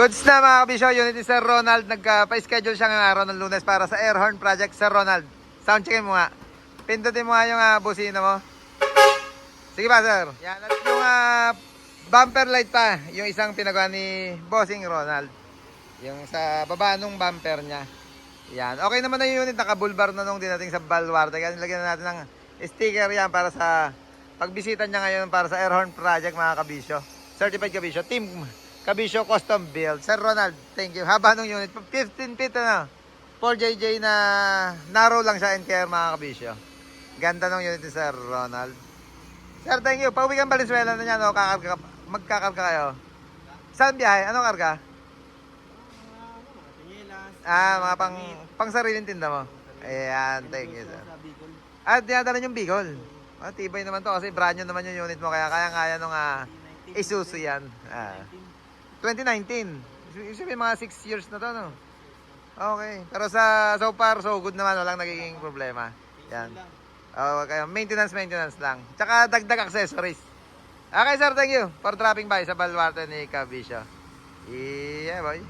Goods na mga kabisyo, unit ni Sir Ronald. Nagpa-schedule siya ngayong araw ng Lunes para sa air horn project. Sir Ronald, sound checkin mo nga. Pindutin mo nga yung busina mo. Sige ba, sir? Yan, at yung bumper light pa, yung isang pinagawa ni Bossing Ronald. Yung sa baba nung bumper niya. Yan, okay naman na yung unit. Naka-bulbar na nung dinating sa Baluarte. Kaya nilagyan na natin ng sticker yan para sa pagbisita niya ngayon para sa air horn project mga kabisyo. Certified kabisyo. Team Kabisyo Custom Build. Sir Ronald, thank you. Haba nung unit. 15 feet na. 4JJ na narrow lang siya and care mga kabisyo. Ganda nung unit ni Sir Ronald. Sir, thank you. Pauwi kang Valenzuela na niya, no? Magkakarga kayo. Saan biyahe? Anong karga? Mga pang sariling tinda mo. Ayan, thank you, sir. At dinadala yung Bicol. Tibay naman to kasi brand new naman yung unit mo. Kaya kaya nung Isuzu yan. 2019. Isipin mga 6 years na to, no? Okay. Pero so far, so good naman. Walang nagiging problema. Yan. Okay. Maintenance lang. Tsaka dagdag accessories. Okay, sir. Thank you for dropping by sa Baluarte ni Kabisyo. Yeah, boy.